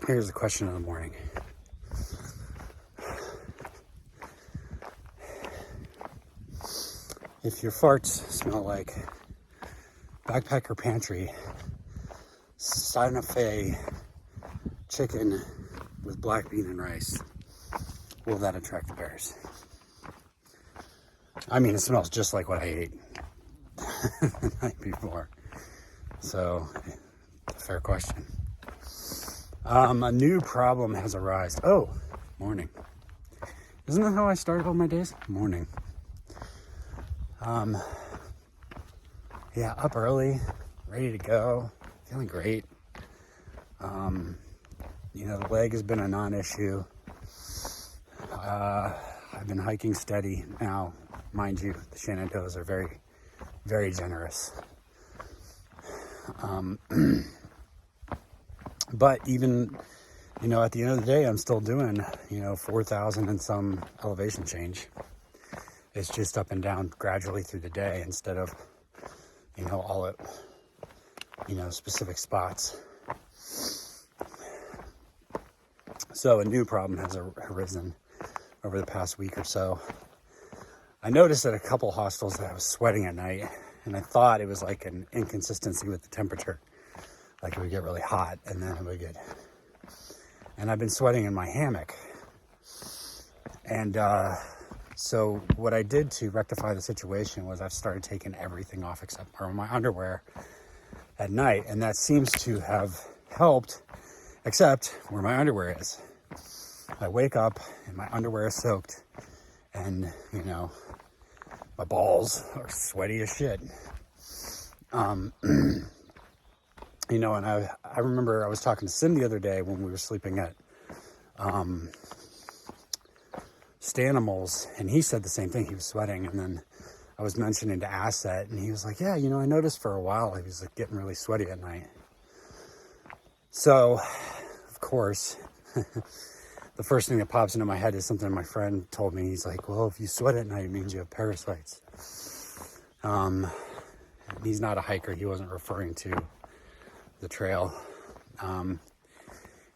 Here's the question of the morning. If your farts smell like backpacker pantry, Santa Fe chicken with black bean and rice, will that attract the bears? I mean, it smells just like what I ate the night before. So, fair question. A new problem has arisen. Oh, morning. Isn't that how I start all my days? Morning. Yeah, up early, ready to go, feeling great. The leg has been a non-issue. I've been hiking steady. Now, mind you, the Shenandoahs are very, very generous. But even, at the end of the day, I'm still doing, 4,000 and some elevation change. It's just up and down gradually through the day instead of, all at, specific spots. So a new problem has arisen over the past week or so. I noticed at a couple hostels that I was sweating at night, and I thought it was like an inconsistency with the temperature. Like it would get really hot and then it would get... And I've been sweating in my hammock. And so what I did to rectify the situation was I've started taking everything off except for my underwear at night. And that seems to have helped, except where my underwear is. I wake up and my underwear is soaked and, my balls are sweaty as shit. And I remember I was talking to Sim the other day when we were sleeping at Stanimals, and he said the same thing. He was sweating, and then I was mentioning to Asset, and he was like, yeah, I noticed for a while he was like getting really sweaty at night. So, of course, the first thing that pops into my head is something my friend told me. He's like, well, if you sweat at night, it means you have parasites. He's not a hiker. He wasn't referring to the trail. And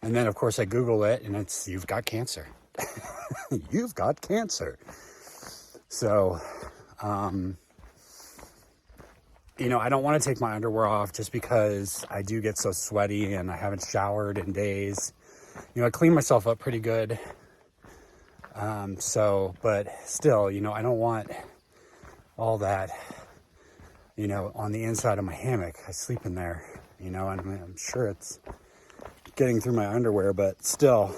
then, of course, I Google it, and it's, you've got cancer. You've got cancer. So, I don't want to take my underwear off just because I do get so sweaty and I haven't showered in days. I clean myself up pretty good. But still, I don't want all that, on the inside of my hammock. I sleep in there, and I'm sure it's getting through my underwear, but still,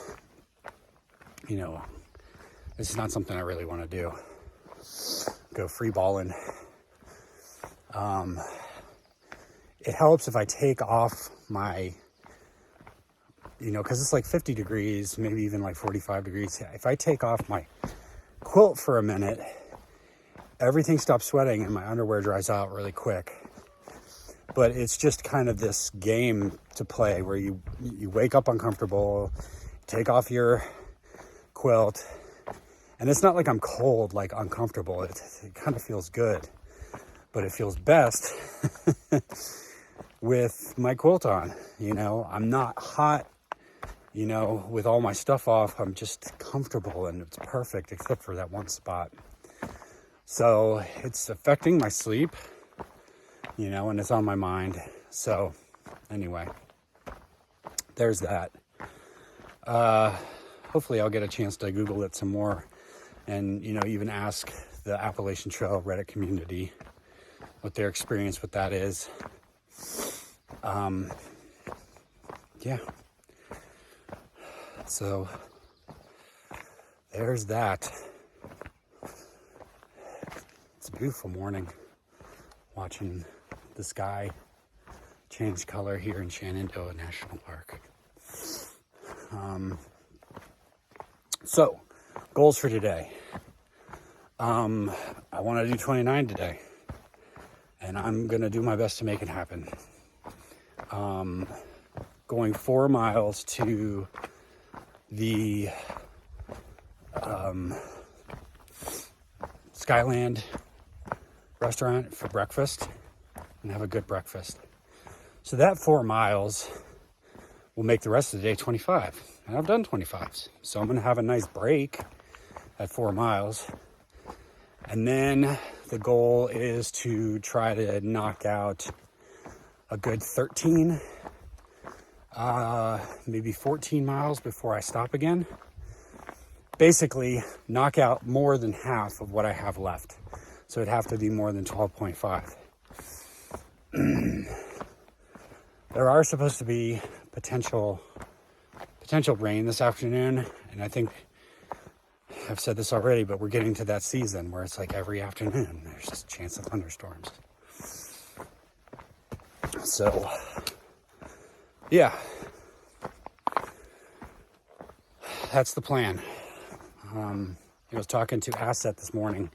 it's not something I really want to do. Go free balling. It helps if I take off my, because it's like 50 degrees, maybe even like 45 degrees. If I take off my quilt for a minute, everything stops sweating and my underwear dries out really quick. But it's just kind of this game to play where you wake up uncomfortable, take off your quilt, and it's not like I'm cold, like uncomfortable. It kind of feels good, but it feels best with my quilt on. I'm not hot, with all my stuff off. I'm just comfortable and it's perfect except for that one spot. So it's affecting my sleep, and it's on my mind. So anyway, there's that. Hopefully I'll get a chance to Google it some more and, even ask the Appalachian Trail Reddit community what their experience with that is. Yeah. So there's that. It's a beautiful morning watching the sky change color here in Shenandoah National Park. So, goals for today. I want to do 29 today, and I'm going to do my best to make it happen. Going 4 miles to the Skyland restaurant for breakfast and have a good breakfast. So that 4 miles we'll make the rest of the day 25. And I've done 25s. So I'm going to have a nice break at 4 miles. And then the goal is to try to knock out a good 13, maybe 14 miles before I stop again. Basically, knock out more than half of what I have left. So it'd have to be more than 12.5. There are supposed to be potential rain this afternoon, and I think I've said this already, but we're getting to that season where it's like every afternoon there's just a chance of thunderstorms. So, yeah, that's the plan. I was talking to Asset this morning,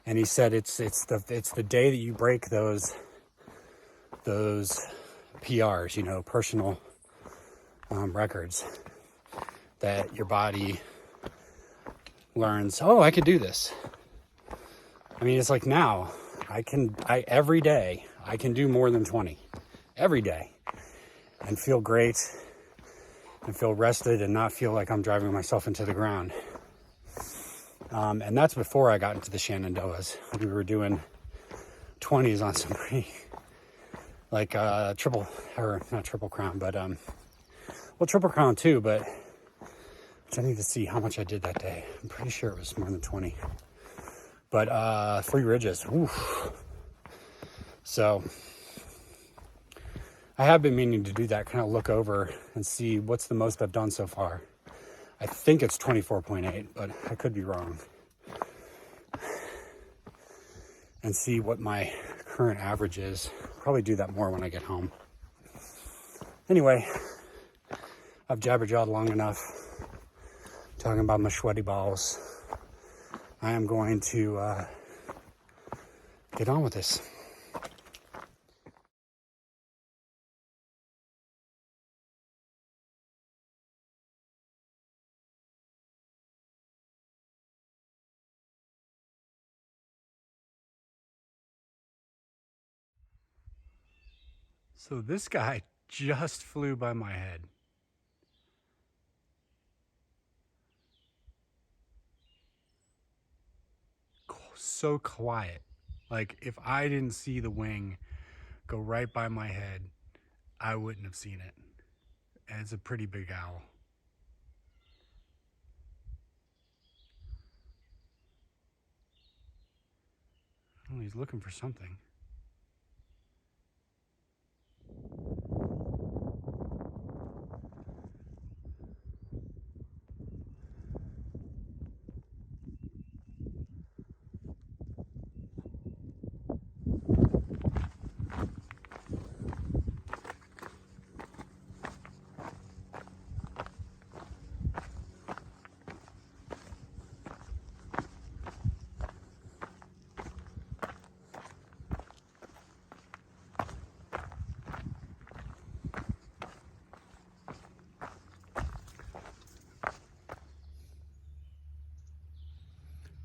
and he said it's the day that you break those PRs, you know, personal records, that your body learns, oh, I could do this. I mean, it's like now every day I can do more than 20 every day and feel great and feel rested and not feel like I'm driving myself into the ground. And that's before I got into the Shenandoahs. We were doing 20s on some pretty, like, not Triple Crown, but, well, Triple Crown too, but I need to see how much I did that day. I'm pretty sure it was more than 20. But 3 ridges, oof. So I have been meaning to do that, kind of look over and see what's the most I've done so far. I think it's 24.8, but I could be wrong. And see what my current average is. Probably do that more when I get home. Anyway, I've jabber-jawed long enough talking about my sweaty balls. I am going to get on with this. So this guy just flew by my head. So quiet. Like, if I didn't see the wing go right by my head, I wouldn't have seen it. And it's a pretty big owl. Oh, he's looking for something.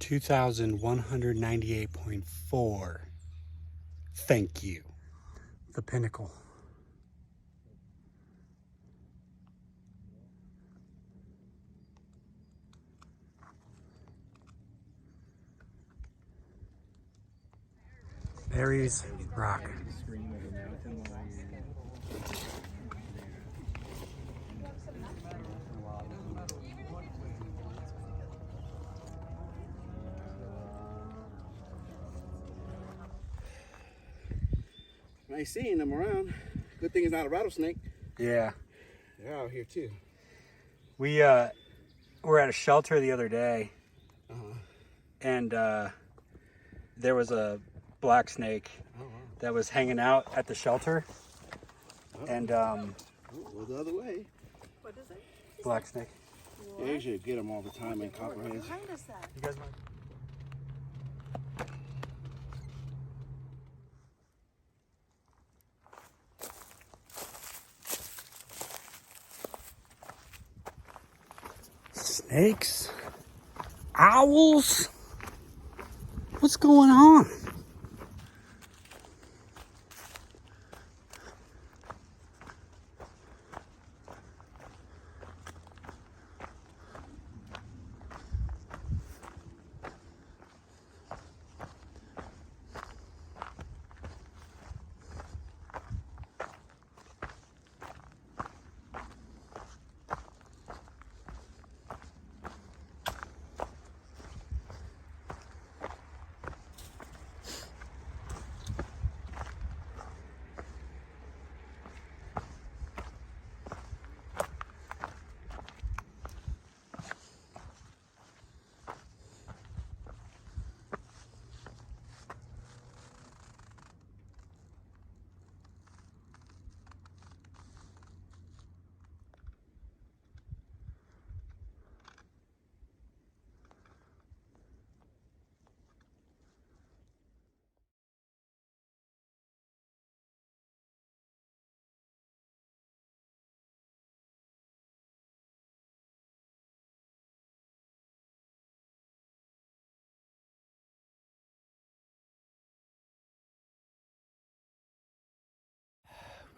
2,198.4. Thank you. The pinnacle. Mary's Rock. Nice seeing them around. Good thing it's not a rattlesnake. Yeah. They're out here too. We were at a shelter the other day, and there was a black snake that was hanging out at the shelter. And well, the other way. What is it? black snake. Yeah, you should get them all the time in copperheads. Behind us that. You guys mind? Snakes? Owls? What's going on?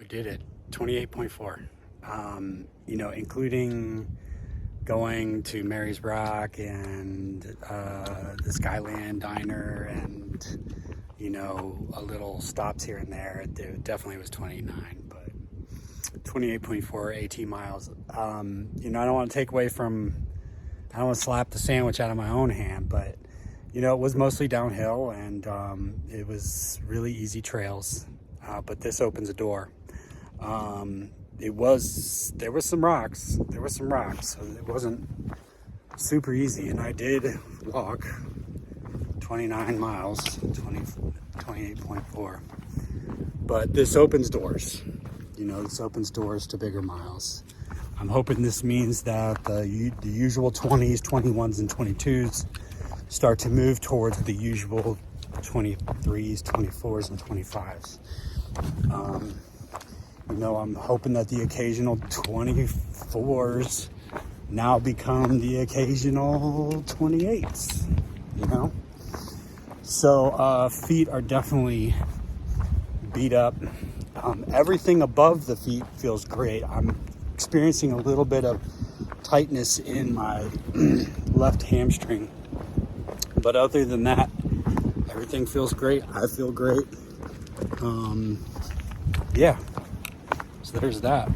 We did it, 28.4. You know, including going to Mary's Rock and the Skyland Diner and, you know, a little stops here and there. It definitely was 29, but 28.4 AT miles. You know, I don't want to take away from, I don't want to slap the sandwich out of my own hand, but, you know, it was mostly downhill and it was really easy trails. But this opens a door. There was some rocks, so it wasn't super easy. And I did walk 29 miles, 28.4. But this opens doors. You know, this opens doors to bigger miles. I'm hoping this means that the usual 20s, 21s, and 22s start to move towards the usual 23s, 24s, and 25s. You know, I'm hoping that the occasional 24s now become the occasional 28s, you know? So feet are definitely beat up. Everything above the feet feels great. I'm experiencing a little bit of tightness in my left hamstring. But other than that, everything feels great. I feel great. Yeah. So there's that.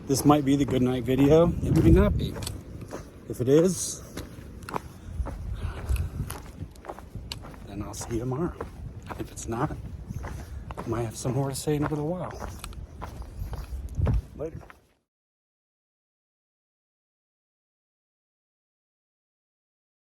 This might be the good night video. It might not be. If it is, then I'll see you tomorrow. If it's not, I might have some more to say in a little while. Later.